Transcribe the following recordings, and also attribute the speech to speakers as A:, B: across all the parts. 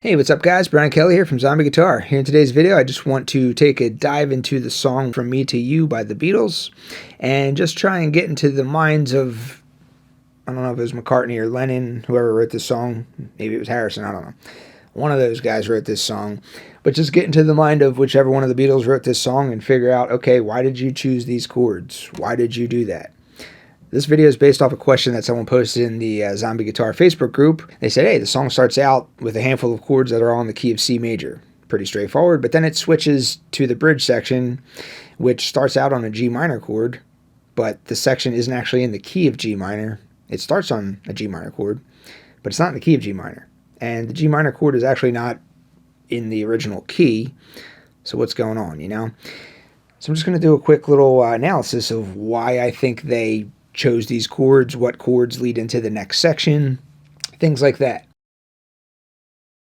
A: Hey, what's up guys? Brian Kelly here from Zombie Guitar. Here in today's video, I just want to take a dive into the song From Me to You by the Beatles and just try and get into the minds of, I don't know if it was McCartney or Lennon, whoever wrote this song. Maybe it was Harrison, I don't know. One of those guys wrote this song. But just get into the mind of whichever one of the Beatles wrote this song and figure out, okay, why did you choose these chords? Why did you do that? This video is based off a question that someone posted in the Zombie Guitar Facebook group. They said, hey, the song starts out with a handful of chords that are all in the key of C major. Pretty straightforward, but then it switches to the bridge section, which starts out on a G minor chord, but the section isn't actually in the key of G minor. It starts on a G minor chord, but it's not in the key of G minor. And the G minor chord is actually not in the original key. So what's going on, you know? So I'm just going to do a quick little analysis of why I think they chose these chords, what chords lead into the next section, things like that.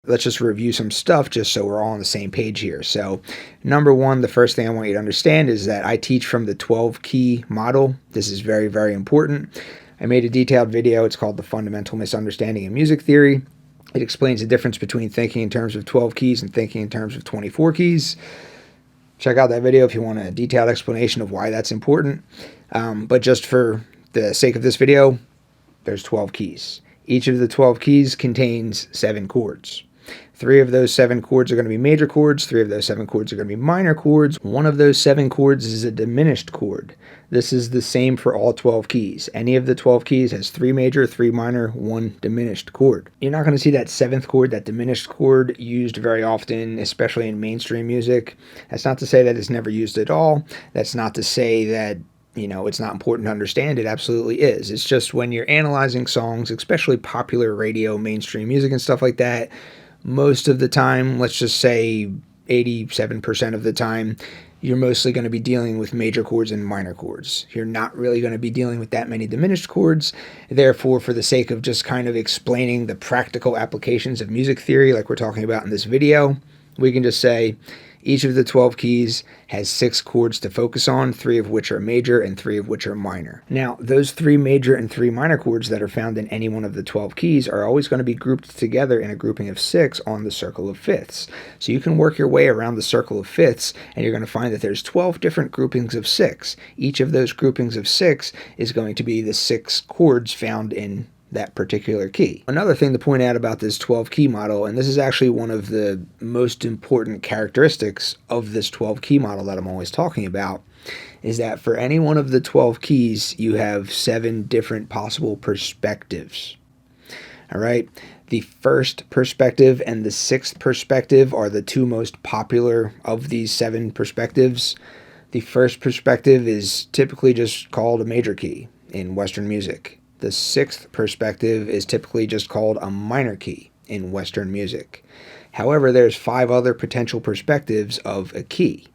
A: Let's just review some stuff just so we're all on the same page here. So number one, the first thing I want you to understand is that I teach from the 12 key model. This is very, very important. I made a detailed video. It's called The Fundamental Misunderstanding in Music Theory. It explains the difference between thinking in terms of 12 keys and thinking in terms of 24 keys. Check out that video if you want a detailed explanation of why that's important. But just for the sake of this video, there's 12 keys. Each of the 12 keys contains 7 chords. 3 of those 7 chords are going to be major chords. 3 of those 7 chords are going to be minor chords. One of those 7 chords is a diminished chord. This is the same for all 12 keys. Any of the 12 keys has 3 major, 3 minor, 1 diminished chord. You're not going to see that 7th chord, that diminished chord, used very often, especially in mainstream music. That's not to say that it's never used at all. That's not to say that it's not important to understand. It absolutely is. It's just when you're analyzing songs, especially popular radio, mainstream music and stuff like that, most of the time, let's just say 87% of the time, you're mostly going to be dealing with major chords and minor chords. You're not really going to be dealing with that many diminished chords. Therefore, for the sake of just kind of explaining the practical applications of music theory like we're talking about in this video, we can just say each of the 12 keys has 6 chords to focus on, 3 of which are major and 3 of which are minor. Now, those 3 major and 3 minor chords that are found in any one of the 12 keys are always going to be grouped together in a grouping of 6 on the circle of fifths. So you can work your way around the circle of fifths, and you're going to find that there's 12 different groupings of 6. Each of those groupings of 6 is going to be the 6 chords found in that particular key. Another thing to point out about this 12 key model, and this is actually one of the most important characteristics of this 12 key model that I'm always talking about, is that for any one of the 12 keys, you have 7 different possible perspectives. All right. The first perspective and the 6th perspective are the 2 most popular of these 7 perspectives. The first perspective is typically just called a major key in Western music. The 6th perspective is typically just called a minor key in Western music. However, there's 5 other potential perspectives of a key.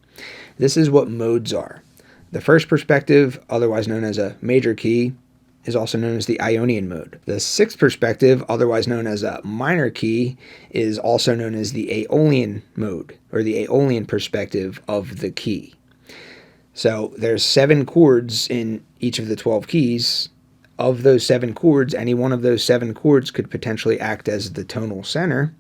A: This is what modes are. The first perspective, otherwise known as a major key, is also known as the Ionian mode. The 6th perspective, otherwise known as a minor key, is also known as the Aeolian mode, or the Aeolian perspective of the key. So there's 7 chords in each of the 12 keys. Of those 7 chords, any one of those 7 chords could potentially act as the tonal center.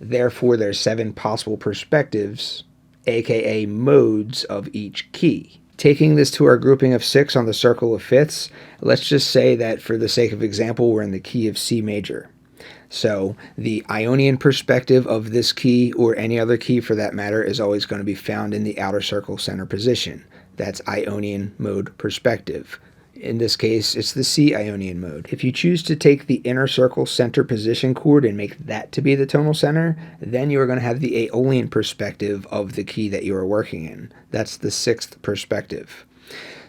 A: Therefore, there's 7 possible perspectives, aka modes of each key. Taking this to our grouping of 6 on the circle of fifths, let's just say that for the sake of example, we're in the key of C major. So the Ionian perspective of this key, or any other key for that matter, is always going to be found in the outer circle center position. That's Ionian mode perspective. In this case, it's the C Ionian mode. If you choose to take the inner circle center position chord and make that to be the tonal center, then you are going to have the Aeolian perspective of the key that you are working in. That's the 6th perspective.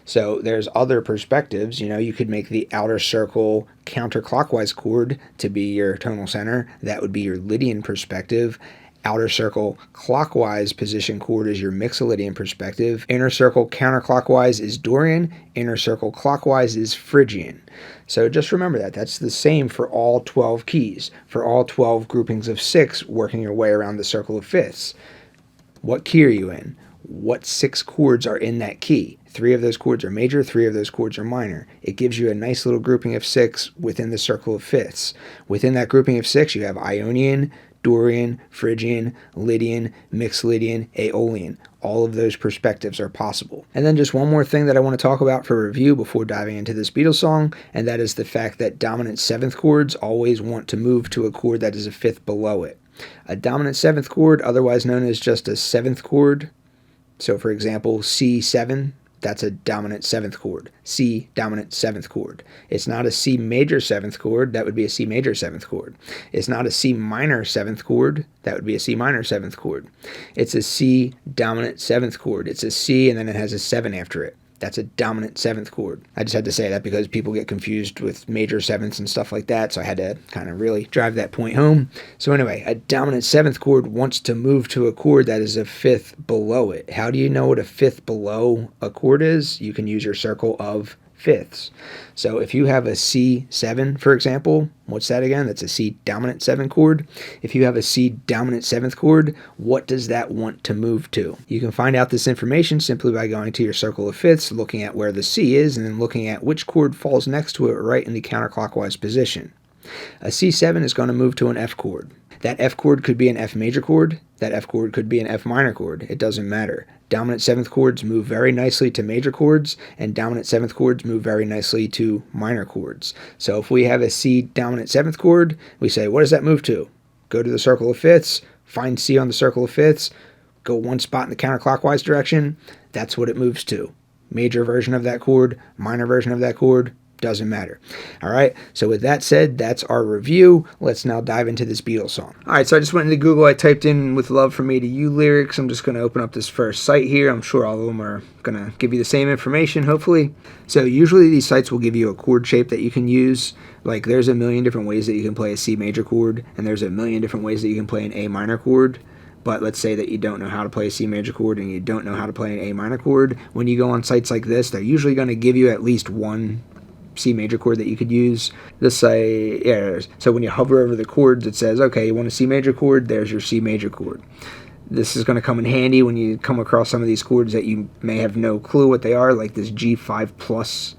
A: So there's other perspectives. You could make the outer circle counterclockwise chord to be your tonal center. That would be your Lydian perspective. Outer circle clockwise position chord is your Mixolydian perspective. Inner circle counterclockwise is Dorian. Inner circle clockwise is Phrygian. So just remember that. That's the same for all 12 keys, for all 12 groupings of 6 working your way around the circle of fifths. What key are you in? What 6 chords are in that key? 3 of those chords are major, 3 of those chords are minor. It gives you a nice little grouping of 6 within the circle of fifths. Within that grouping of 6, you have Ionian, Dorian, Phrygian, Lydian, Mixed Lydian, Aeolian. All of those perspectives are possible. And then just one more thing that I want to talk about for review before diving into this Beatles song, and that is the fact that dominant seventh chords always want to move to a chord that is a fifth below it. A dominant seventh chord, otherwise known as just a seventh chord, so for example, C7, that's a dominant seventh chord. C, dominant seventh chord. It's not a C major seventh chord, that would be a C major seventh chord. It's not a C minor seventh chord, that would be a C minor seventh chord. It's a C dominant seventh chord. It's a C and then it has a 7 after it. That's a dominant seventh chord. I just had to say that because people get confused with major sevenths and stuff like that, so I had to kind of really drive that point home. So anyway, a dominant seventh chord wants to move to a chord that is a fifth below it. How do you know what a fifth below a chord is? You can use your circle of fifths. So if you have a C7, for example, what's that again? That's a C dominant 7 chord. If you have a C dominant 7th chord, what does that want to move to? You can find out this information simply by going to your circle of fifths, looking at where the C is, and then looking at which chord falls next to it right in the counterclockwise position. A C7 is going to move to an F chord. That F chord could be an F major chord. That F chord could be an F minor chord. It doesn't matter. Dominant 7th chords move very nicely to major chords, and dominant 7th chords move very nicely to minor chords. So if we have a C dominant 7th chord, we say, what does that move to? Go to the circle of fifths, find C on the circle of fifths, go one spot in the counterclockwise direction. That's what it moves to. Major version of that chord, minor version of that chord, doesn't matter. All right, so with that said, that's our review. Let's now dive into this Beatles song. All right, so I just went into Google. I typed in "With Love From Me to You" lyrics. I'm just going to open up this first site here. I'm sure all of them are going to give you the same information, hopefully. So usually these sites will give you a chord shape that you can use. Like there's a million different ways that you can play a C major chord, and there's a million different ways that you can play an A minor chord. But let's say that you don't know how to play a C major chord and you don't know how to play an A minor chord. When you go on sites like this, they're usually going to give you at least one C major chord that you could use. This say, yeah, so when you hover over the chords, it says, okay, you want a C major chord, there's your C major chord. This is going to come in handy when you come across some of these chords that you may have no clue what they are, like this G5 plus.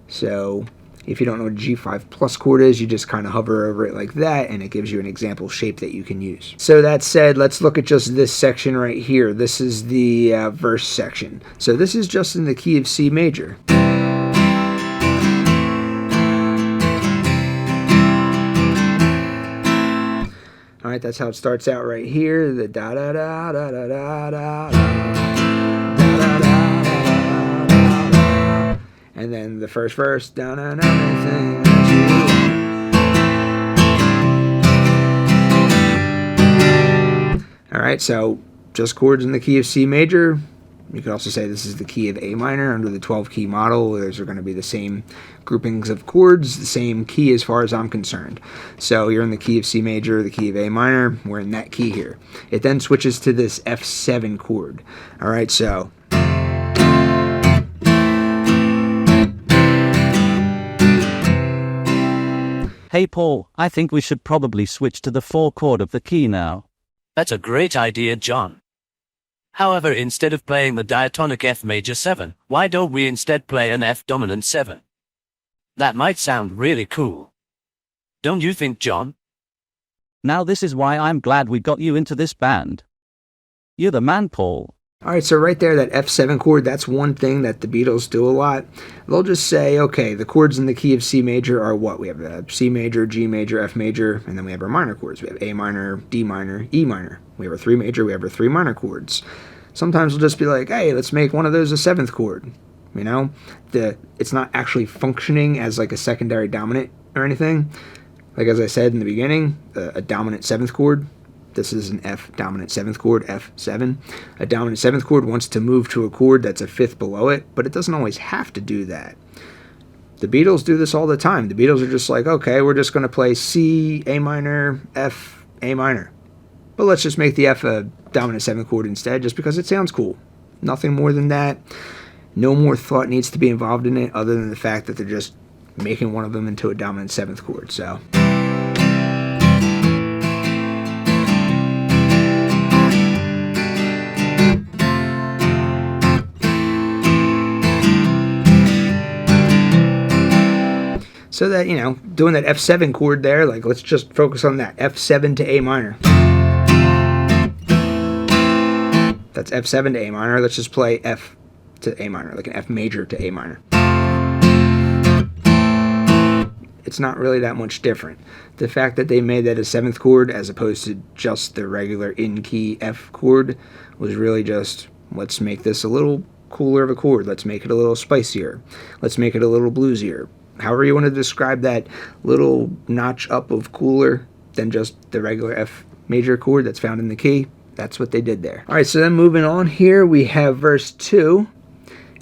A: So if you don't know what a G5 plus chord is, you just kind of hover over it like that, and it gives you an example shape that you can use. So that said, let's look at just this section right here. This is the verse section. So this is just in the key of C major. All right, that's how it starts out right here. The da da da da da da da da da, and then the first verse. Da da da da da. All right, so just chords in the key of C major. You could also say this is the key of A minor under the 12-key model. Those are going to be the same groupings of chords, the same key as far as I'm concerned. So you're in the key of C major, the key of A minor. We're in that key here. It then switches to this F7 chord. All right, so
B: Hey Paul, I think we should probably switch to the 4 chord of the key now.
C: That's a great idea, John. However, instead of playing the diatonic F major 7, why don't we instead play an F dominant 7? That might sound really cool. Don't you think, John?
B: Now this is why I'm glad we got you into this band. You're the man, Paul.
A: all right, so right there, that F7 chord, that's one thing that the Beatles do a lot. They'll just say, okay, the chords in the key of C major are what? We have C major, G major, F major, and then we have our minor chords. We have A minor, D minor, E minor. We have our 3 major, we have our 3 minor chords. Sometimes we'll just be like, hey, let's make one of those a 7th chord. You know, it's not actually functioning as like a secondary dominant or anything. Like as I said in the beginning, a dominant 7th chord. This is an F dominant 7th chord, F7. A dominant 7th chord wants to move to a chord that's a 5th below it, but it doesn't always have to do that. The Beatles do this all the time. The Beatles are just like, okay, we're just going to play C, A minor, F, A minor. But let's just make the F a dominant 7th chord instead, just because it sounds cool. Nothing more than that. No more thought needs to be involved in it other than the fact that they're just making one of them into a dominant 7th chord. So that, you know, doing that F7 chord there, like let's just focus on that F7 to A minor. That's F7 to A minor. Let's just play F to A minor, like an F major to A minor. It's not really that much different. The fact that they made that a 7th chord as opposed to just the regular in-key F chord was really just, let's make this a little cooler of a chord. Let's make it a little spicier. Let's make it a little bluesier. However you want to describe that little notch up of cooler than just the regular F major chord that's found in the key, that's what they did there. All right, so then moving on here, we have verse 2.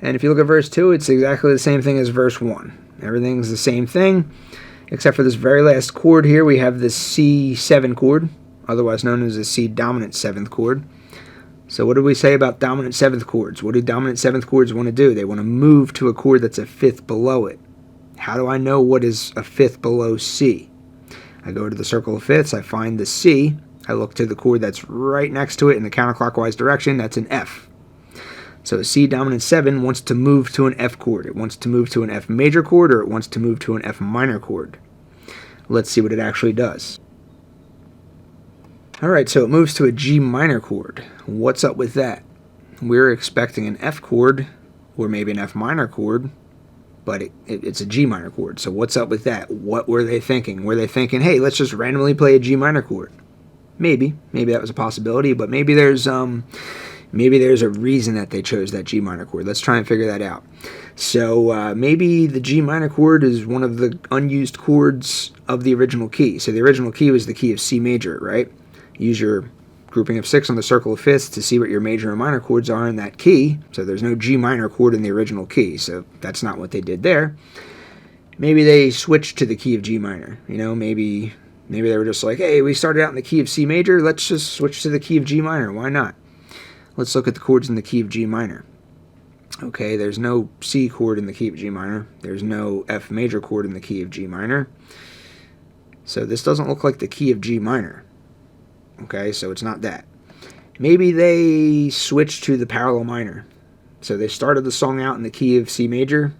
A: And if you look at verse 2, it's exactly the same thing as verse 1. Everything's the same thing, except for this very last chord here. We have this C7 chord, otherwise known as the C dominant 7th chord. So what do we say about dominant 7th chords? What do dominant 7th chords want to do? They want to move to a chord that's a 5th below it. How do I know what is a 5th below C? I go to the circle of fifths, I find the C, I look to the chord that's right next to it in the counterclockwise direction, that's an F. So C dominant 7 wants to move to an F chord. It wants to move to an F major chord, or it wants to move to an F minor chord. Let's see what it actually does. Alright, so it moves to a G minor chord. What's up with that? We're expecting an F chord, or maybe an F minor chord, but it's a G minor chord. So what's up with that? What were they thinking? Were they thinking, hey, let's just randomly play a G minor chord? Maybe that was a possibility, but maybe there's a reason that they chose that G minor chord. Let's try and figure that out. So maybe the G minor chord is one of the unused chords of the original key. So the original key was the key of C major, right? Use your grouping of 6 on the circle of fifths to see what your major and minor chords are in that key. So there's no G minor chord in the original key, so that's not what they did there. Maybe they switched to the key of G minor. Maybe they were just like, hey, we started out in the key of C major, let's just switch to the key of G minor. Why not? Let's look at the chords in the key of G minor. Okay, there's no C chord in the key of G minor. There's no F major chord in the key of G minor. So this doesn't look like the key of G minor. Okay, so it's not that. Maybe they switched to the parallel minor. So they started the song out in the key of C major.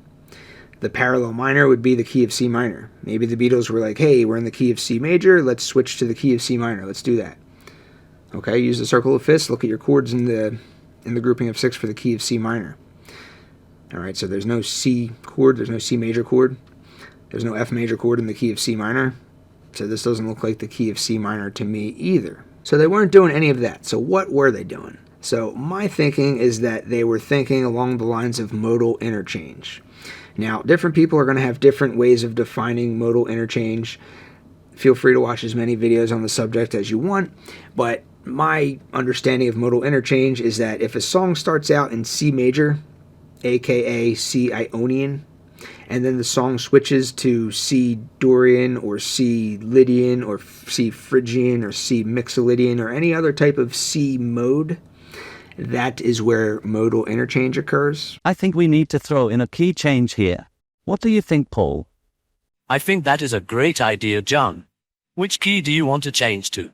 A: The parallel minor would be the key of C minor. Maybe the Beatles were like, hey, we're in the key of C major, let's switch to the key of C minor. Let's do that. Okay, use the circle of fifths, look at your chords in the grouping of 6 for the key of C minor. Alright, so there's no C chord, there's no C major chord, there's no F major chord in the key of C minor, so this doesn't look like the key of C minor to me either. So they weren't doing any of that. So what were they doing? So my thinking is that they were thinking along the lines of modal interchange. Now, different people are going to have different ways of defining modal interchange. Feel free to watch as many videos on the subject as you want, but my understanding of modal interchange is that if a song starts out in C major, aka C Ionian, and then the song switches to C Dorian or C Lydian or C Phrygian or C Mixolydian or any other type of C mode, that is where modal interchange occurs.
B: I think we need to throw in a key change here. What do you think, Paul?
C: I think that is a great idea, John. Which key do you want to change to?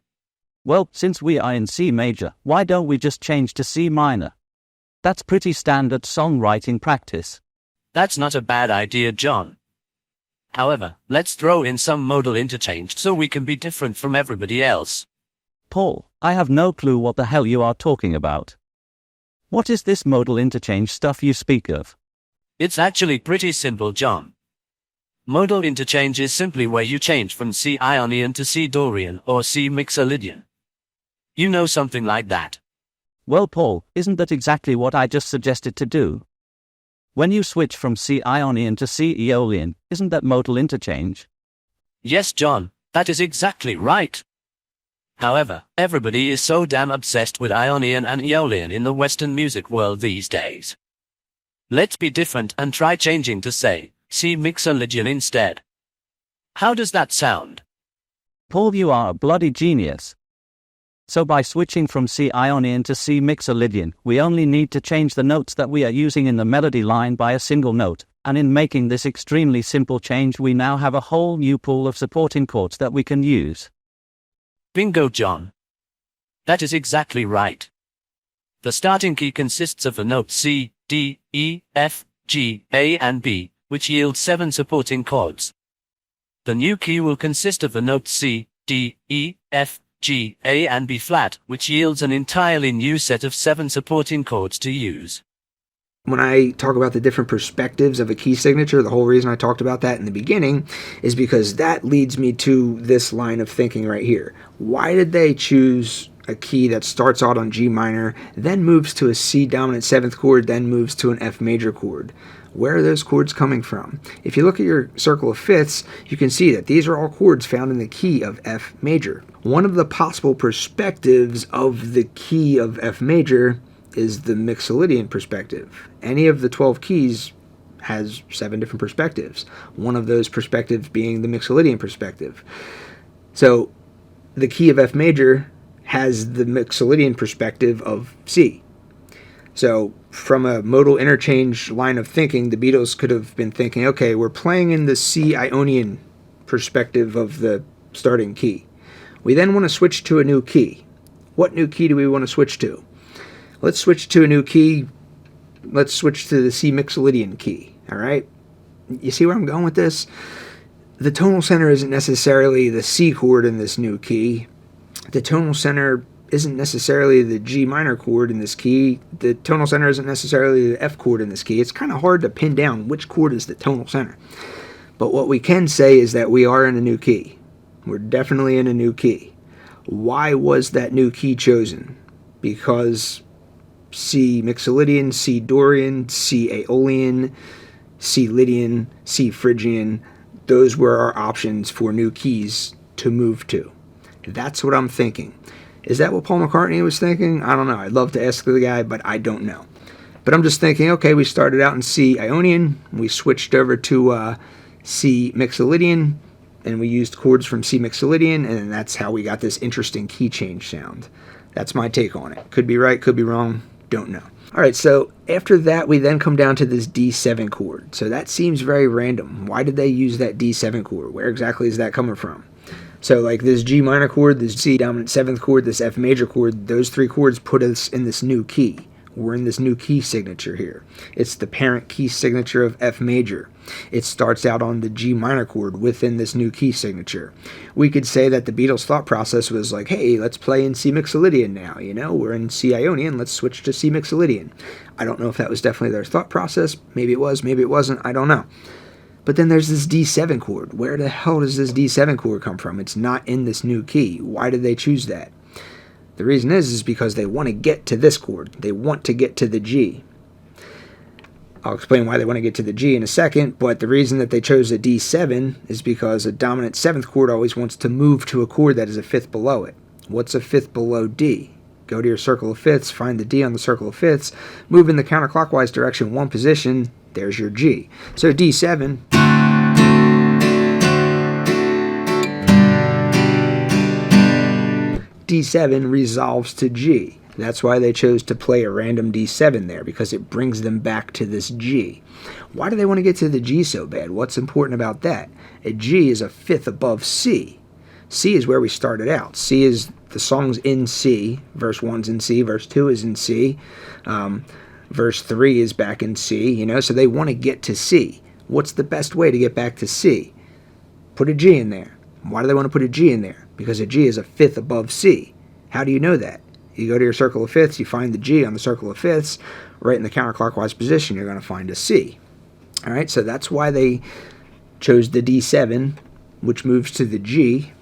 B: Well, since we are in C major, why don't we just change to C minor? That's pretty standard songwriting practice.
C: That's not a bad idea, John. However, let's throw in some modal interchange so we can be different from everybody else.
B: Paul, I have no clue what the hell you are talking about. What is this modal interchange stuff you speak of?
C: It's actually pretty simple, John. Modal interchange is simply where you change from C Ionian to C Dorian or C Mixolydian. You know, something like that.
B: Well, Paul, isn't that exactly what I just suggested to do? When you switch from C Ionian to C Aeolian, isn't that modal interchange?
C: Yes, John, that is exactly right. However, everybody is so damn obsessed with Ionian and Aeolian in the Western music world these days. Let's be different and try changing to, say, C Mixolydian instead. How does that sound?
B: Paul, you are a bloody genius. So by switching from C Ionian to C Mixolydian, we only need to change the notes that we are using in the melody line by a single note, and in making this extremely simple change we now have a whole new pool of supporting chords that we can use.
C: Bingo, John. That is exactly right. The starting key consists of the notes C, D, E, F, G, A and B, which yield 7 supporting chords. The new key will consist of the notes C, D, E, F, G, A and B flat, which yields an entirely new set of 7 supporting chords to use.
A: When I talk about the different perspectives of a key signature, the whole reason I talked about that in the beginning is because that leads me to this line of thinking right here. Why did they choose a key that starts out on G minor, then moves to a C dominant 7th chord, then moves to an F major chord? Where are those chords coming from? If you look at your circle of fifths, you can see that these are all chords found in the key of F major. One of the possible perspectives of the key of F major is the Mixolydian perspective. Any of the 12 keys has 7 different perspectives. One of those perspectives being the Mixolydian perspective. So the key of F major has the Mixolydian perspective of C. So from a modal interchange line of thinking, the Beatles could have been thinking, okay, we're playing in the C Ionian perspective of the starting key. We then want to switch to a new key. What new key do we want to switch to? Let's switch to a new key. Let's switch to the C Mixolydian key, all right? You see where I'm going with this? The tonal center isn't necessarily the C chord in this new key. The tonal center isn't necessarily the G minor chord in this key. The tonal center isn't necessarily the F chord in this key. It's kind of hard to pin down which chord is the tonal center. But what we can say is that we are in a new key. We're definitely in a new key. Why was that new key chosen? Because C Mixolydian, C Dorian, C Aeolian, C Lydian, C Phrygian, those were our options for new keys to move to. That's what I'm thinking. Is that what Paul McCartney was thinking? I don't know. I'd love to ask the guy, but I don't know. But I'm just thinking, okay, we started out in C Ionian, we switched over to C Mixolydian, and we used chords from C Mixolydian, and that's how we got this interesting key change sound. That's my take on it. Could be right, could be wrong, don't know. All right, so after that, we then come down to this D7 chord. So that seems very random. Why did they use that D7 chord? Where exactly is that coming from? So like this G minor chord, this C dominant 7th chord, this F major chord, those 3 chords put us in this new key. We're in this new key signature here. It's the parent key signature of F major. It starts out on the G minor chord within this new key signature. We could say that the Beatles' thought process was like, hey, let's play in C Mixolydian now. You know, we're in C Ionian, let's switch to C Mixolydian. I don't know if that was definitely their thought process. Maybe it was, maybe it wasn't. I don't know. But then there's this D7 chord. Where the hell does this D7 chord come from? It's not in this new key. Why did they choose that? The reason is because they want to get to this chord. They want to get to the G. I'll explain why they want to get to the G in a second, but the reason that they chose a D7 is because a dominant 7th chord always wants to move to a chord that is a 5th below it. What's a 5th below D? Go to your circle of fifths, find the D on the circle of fifths, move in the counterclockwise direction 1 position, there's your G. So D7... D7 resolves to G. That's why they chose to play a random D7 there, because it brings them back to this G. Why do they want to get to the G so bad? What's important about that? A G is a 5th above C. C is where we started out. C is the song's in C. Verse 1's in C. Verse 2 is in C. Verse 3 is back in C, you know, so they want to get to C. What's the best way to get back to C? Put a G in there. Why do they want to put a G in there? Because a G is a 5th above C. How do you know that? You go to your circle of fifths, you find the G on the circle of fifths, right in the counterclockwise position, you're going to find a C. All right, so that's why they chose the D7, which moves to the G,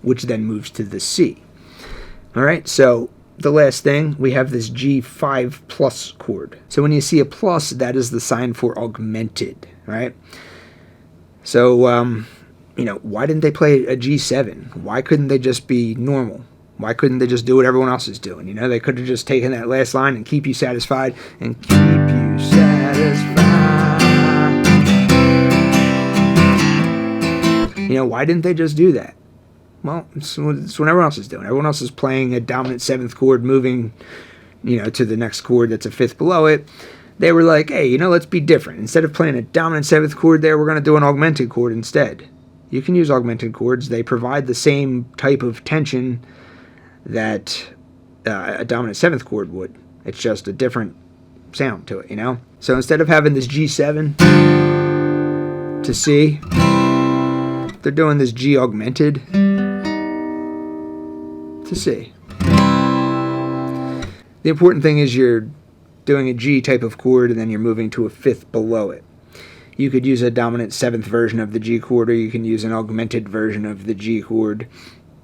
A: which then moves to the C. All right, so the last thing, we have this G5 plus chord. So when you see a plus, that is the sign for augmented, right? So, you know, why didn't they play a G7? Why couldn't they just be normal? Why couldn't they just do what everyone else is doing? You know, they could have just taken that last line and keep you satisfied and keep you satisfied. You know, why didn't they just do that? Well, it's what everyone else is doing. Everyone else is playing a dominant 7th chord, moving, you know, to the next chord that's a 5th below it. They were like, hey, you know, let's be different. Instead of playing a dominant 7th chord there, we're going to do an augmented chord instead. You can use augmented chords. They provide the same type of tension that a dominant 7th chord would. It's just a different sound to it, you know? So instead of having this G7 to C, they're doing this G augmented. to C. The important thing is you're doing a G type of chord and then you're moving to a fifth below it. You could use a dominant seventh version of the G chord, or you can use an augmented version of the G chord.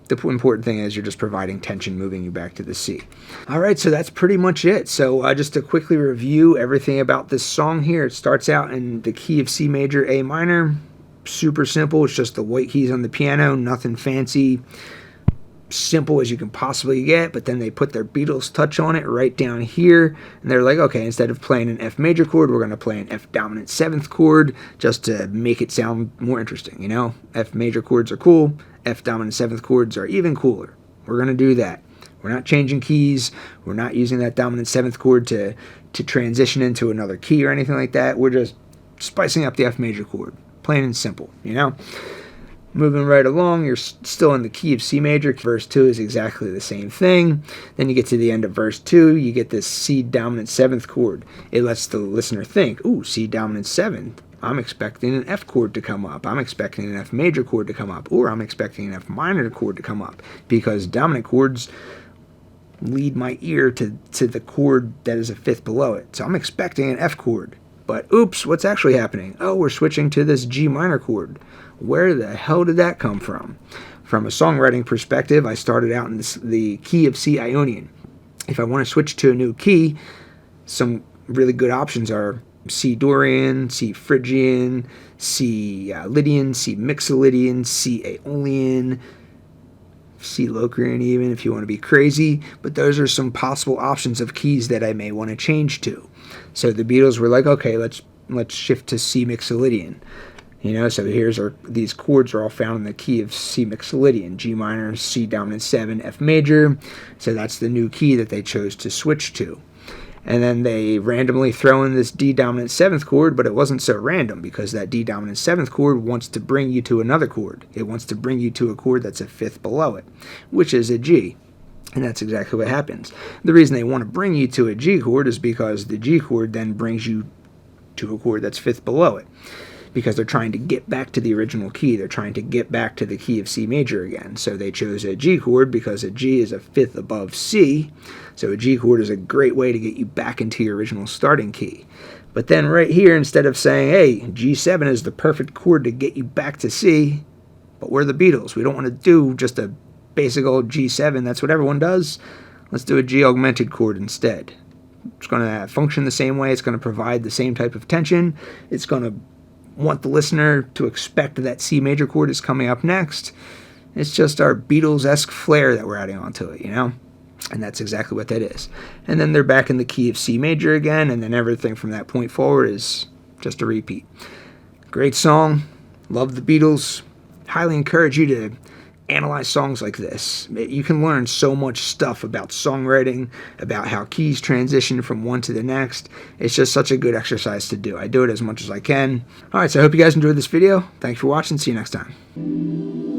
A: The important thing is you're just providing tension, moving you back to the C. All right, so that's pretty much it. So just to quickly review everything about this song here, it starts out in the key of C major, A minor. Super simple. It's just the white keys on the piano, nothing fancy. Simple as you can possibly get, but then they put their Beatles touch on it right down here, and they're like, okay, instead of playing an F major chord, we're going to play an F dominant seventh chord just to make it sound more interesting, you know? F major chords are cool, F dominant seventh chords are even cooler. We're going to do that. We're not changing keys. We're not using that dominant seventh chord to transition into another key or anything like that. We're just spicing up the F major chord, plain and simple, you know? Moving right along, you're still in the key of C major. Verse 2 is exactly the same thing. Then you get to the end of verse 2, you get this C dominant seventh chord. It lets the listener think, ooh, C dominant seventh. I'm expecting an F chord to come up. I'm expecting an F major chord to come up. Or I'm expecting an F minor chord to come up. Because dominant chords lead my ear to the chord that is a fifth below it. So I'm expecting an F chord. But oops, what's actually happening? Oh, we're switching to this G minor chord. Where the hell did that come from? From a songwriting perspective, I started out in the key of C Ionian. If I want to switch to a new key, some really good options are C Dorian, C Phrygian, C Lydian, C Mixolydian, C Aeolian, C Locrian even if you want to be crazy. But those are some possible options of keys that I may want to change to. So the Beatles were like, okay, let's shift to C Mixolydian. You know, so these chords are all found in the key of C Mixolydian, G minor, C dominant 7, F major. So that's the new key that they chose to switch to. And then they randomly throw in this D dominant 7th chord, but it wasn't so random because that D dominant 7th chord wants to bring you to another chord. It wants to bring you to a chord that's a fifth below it, which is a G. And that's exactly what happens. The reason they want to bring you to a G chord is because the G chord then brings you to a chord that's fifth below it. Because they're trying to get back to the original key. They're trying to get back to the key of C major again. So they chose a G chord because a G is a fifth above C. So a G chord is a great way to get you back into your original starting key. But then right here, instead of saying, hey, G7 is the perfect chord to get you back to C, but we're the Beatles. We don't want to do just a basic old G7. That's what everyone does. Let's do a G augmented chord instead. It's going to function the same way. It's going to provide the same type of tension. It's going to want the listener to expect that C major chord is coming up next. It's just our Beatles-esque flair that we're adding onto it, you know? And that's exactly what that is. And then they're back in the key of C major again, and then everything from that point forward is just a repeat. Great song. Love the Beatles. Highly encourage you to analyze songs like this. You can learn so much stuff about songwriting, about how keys transition from one to the next. It's just such a good exercise to do. I do it as much as I can. Alright, so I hope you guys enjoyed this video. Thanks for watching. See you next time.